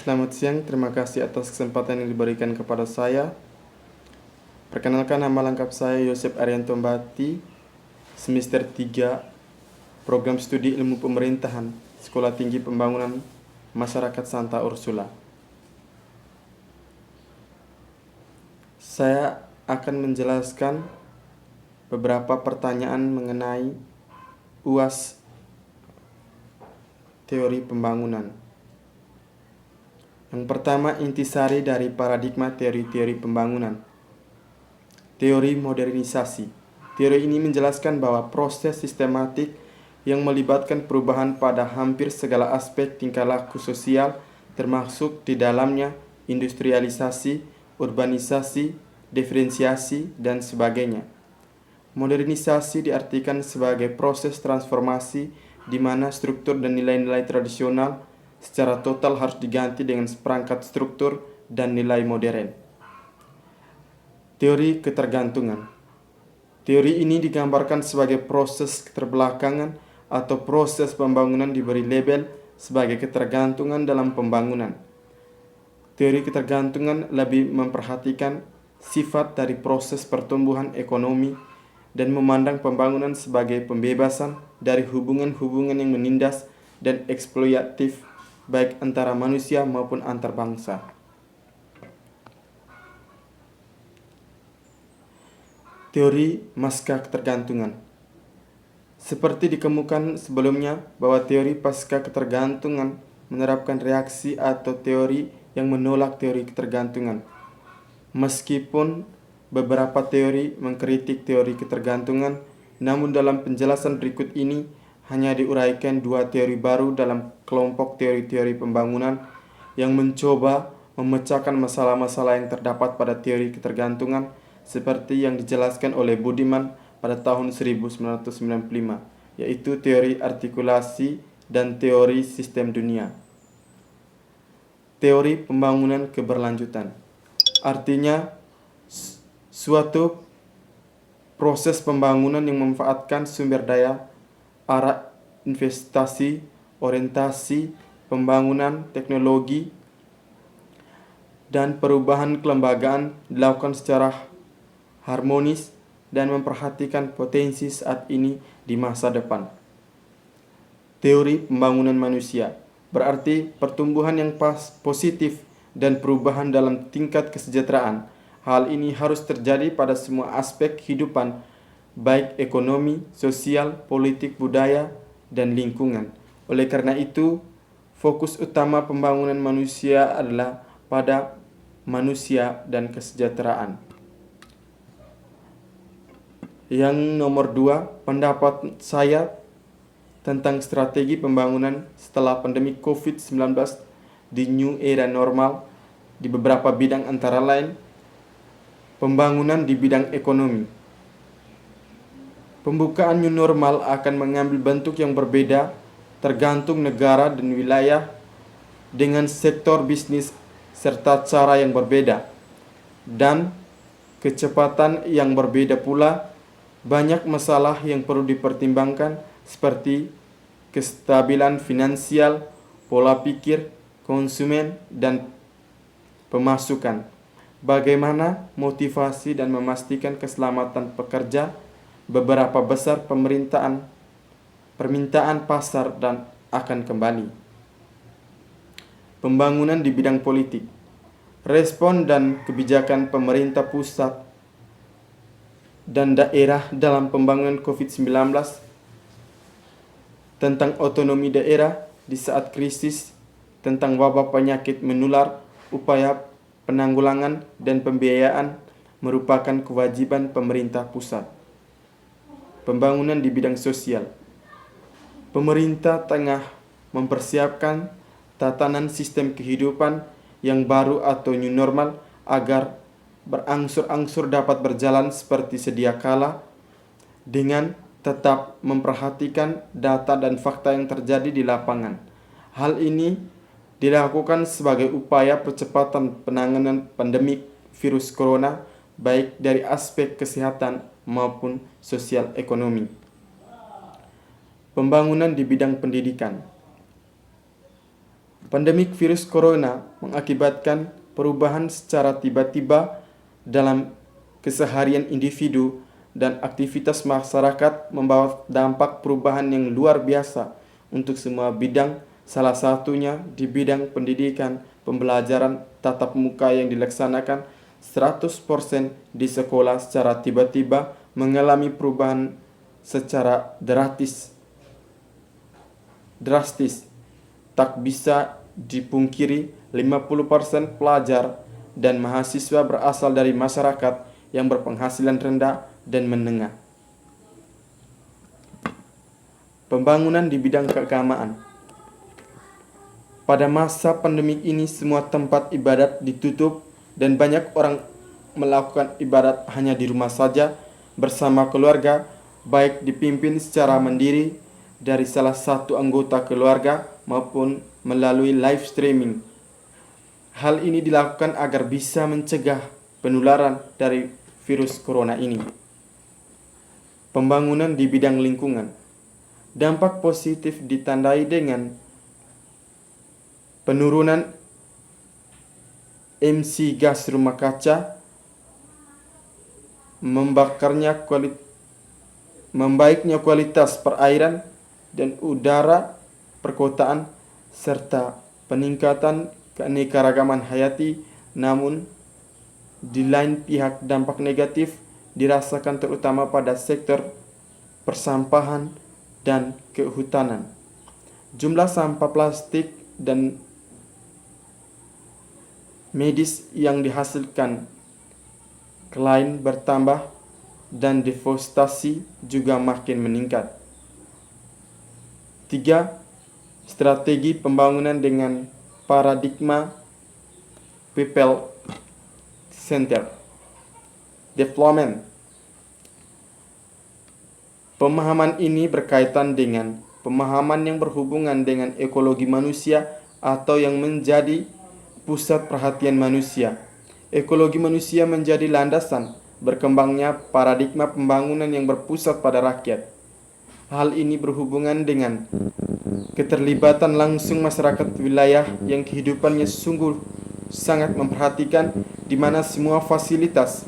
Selamat siang, terima kasih atas kesempatan yang diberikan kepada saya. Perkenalkan, nama lengkap saya Yosep Arianto Mbati, semester 3, Program Studi Ilmu Pemerintahan, Sekolah Tinggi Pembangunan Masyarakat Santa Ursula. Saya akan menjelaskan beberapa pertanyaan mengenai UAS teori pembangunan. Yang pertama, intisari dari paradigma teori-teori pembangunan. Teori modernisasi. Teori ini menjelaskan bahwa proses sistematik yang melibatkan perubahan pada hampir segala aspek tingkah laku sosial, termasuk di dalamnya industrialisasi, urbanisasi, diferensiasi, dan sebagainya. Modernisasi diartikan sebagai proses transformasi di mana struktur dan nilai-nilai tradisional secara total harus diganti dengan seperangkat struktur dan nilai modern. Teori ketergantungan. Teori ini digambarkan sebagai proses keterbelakangan atau proses pembangunan diberi label sebagai ketergantungan dalam pembangunan. Teori ketergantungan lebih memperhatikan sifat dari proses pertumbuhan ekonomi dan memandang pembangunan sebagai pembebasan dari hubungan-hubungan yang menindas dan eksploitatif baik antara manusia maupun antar bangsa. Teori pasca ketergantungan. Seperti dikemukakan sebelumnya bahwa teori pasca ketergantungan menerapkan reaksi atau teori yang menolak teori ketergantungan. Meskipun beberapa teori mengkritik teori ketergantungan, namun dalam penjelasan berikut ini hanya diuraikan dua teori baru dalam kelompok teori-teori pembangunan yang mencoba memecahkan masalah-masalah yang terdapat pada teori ketergantungan seperti yang dijelaskan oleh Budiman pada tahun 1995, yaitu teori artikulasi dan teori sistem dunia. Teori pembangunan keberlanjutan artinya suatu proses pembangunan yang memanfaatkan sumber daya, arah investasi, orientasi, pembangunan, teknologi, dan perubahan kelembagaan dilakukan secara harmonis dan memperhatikan potensi saat ini di masa depan. Teori pembangunan manusia berarti pertumbuhan yang positif dan perubahan dalam tingkat kesejahteraan. Hal ini harus terjadi pada semua aspek kehidupan, baik ekonomi, sosial, politik, budaya, dan lingkungan. Oleh karena itu, fokus utama pembangunan manusia adalah pada manusia dan kesejahteraan. Yang nomor 2, pendapat saya tentang strategi pembangunan setelah pandemi COVID-19 di new era normal di beberapa bidang antara lain pembangunan di bidang ekonomi. Pembukaan new normal akan mengambil bentuk yang berbeda tergantung negara dan wilayah dengan sektor bisnis serta cara yang berbeda dan kecepatan yang berbeda pula. Banyak masalah yang perlu dipertimbangkan seperti kestabilan finansial, pola pikir, konsumen, dan pemasukan. Bagaimana motivasi dan memastikan keselamatan pekerja, beberapa besar permintaan pasar dan akan kembali. Pembangunan di bidang politik. Respon dan kebijakan pemerintah pusat dan daerah dalam pembangunan COVID-19 tentang otonomi daerah di saat krisis, tentang wabah penyakit menular, upaya penanggulangan dan pembiayaan merupakan kewajiban pemerintah pusat. Pembangunan di bidang sosial. Pemerintah tengah mempersiapkan tatanan sistem kehidupan yang baru atau new normal agar berangsur-angsur dapat berjalan seperti sedia kala dengan tetap memperhatikan data dan fakta yang terjadi di lapangan. Hal ini dilakukan sebagai upaya percepatan penanganan pandemi virus corona baik dari aspek kesehatan maupun sosial ekonomi. Pembangunan di bidang pendidikan. Pandemik virus corona mengakibatkan perubahan secara tiba-tiba dalam keseharian individu dan aktivitas masyarakat, membawa dampak perubahan yang luar biasa untuk semua bidang, salah satunya di bidang pendidikan. Pembelajaran tatap muka yang dilaksanakan 100% di sekolah secara tiba-tiba mengalami perubahan secara drastis. Tak bisa dipungkiri 50% pelajar dan mahasiswa berasal dari masyarakat yang berpenghasilan rendah dan menengah. Pembangunan di bidang keagamaan. Pada masa pandemik ini semua tempat ibadat ditutup dan banyak orang melakukan ibadat hanya di rumah saja bersama keluarga, baik dipimpin secara mandiri dari salah satu anggota keluarga maupun melalui live streaming. Hal ini dilakukan agar bisa mencegah penularan dari virus corona ini. Pembangunan di bidang lingkungan. Dampak positif ditandai dengan penurunan emisi gas rumah kaca, membaiknya kualitas perairan dan udara perkotaan, serta peningkatan keanekaragaman hayati. Namun, di lain pihak dampak negatif dirasakan terutama pada sektor persampahan dan kehutanan. Jumlah sampah plastik dan medis yang dihasilkan klien bertambah dan deforestasi juga makin meningkat. 3. Strategi pembangunan dengan paradigma people center development. Pemahaman ini berkaitan dengan pemahaman yang berhubungan dengan ekologi manusia atau yang menjadi pusat perhatian manusia. Ekologi manusia menjadi landasan berkembangnya paradigma pembangunan yang berpusat pada rakyat. Hal ini berhubungan dengan keterlibatan langsung masyarakat wilayah yang kehidupannya sungguh sangat memperhatikan, di mana semua fasilitas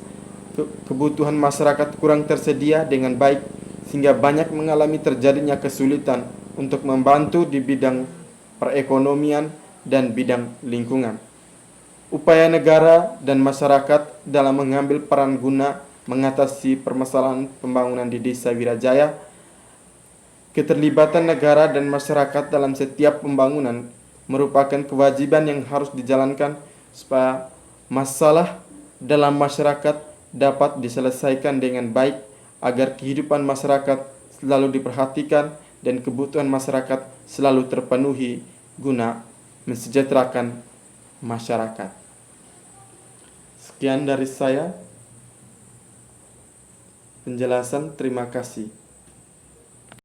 kebutuhan masyarakat kurang tersedia dengan baik, sehingga banyak mengalami terjadinya kesulitan untuk membantu di bidang perekonomian dan bidang lingkungan. Upaya negara dan masyarakat dalam mengambil peran guna mengatasi permasalahan pembangunan di Desa Wirajaya. Keterlibatan negara dan masyarakat dalam setiap pembangunan merupakan kewajiban yang harus dijalankan supaya masalah dalam masyarakat dapat diselesaikan dengan baik, agar kehidupan masyarakat selalu diperhatikan dan kebutuhan masyarakat selalu terpenuhi guna mensejahterakan masyarakat. Sekian dari saya penjelasan, terima kasih.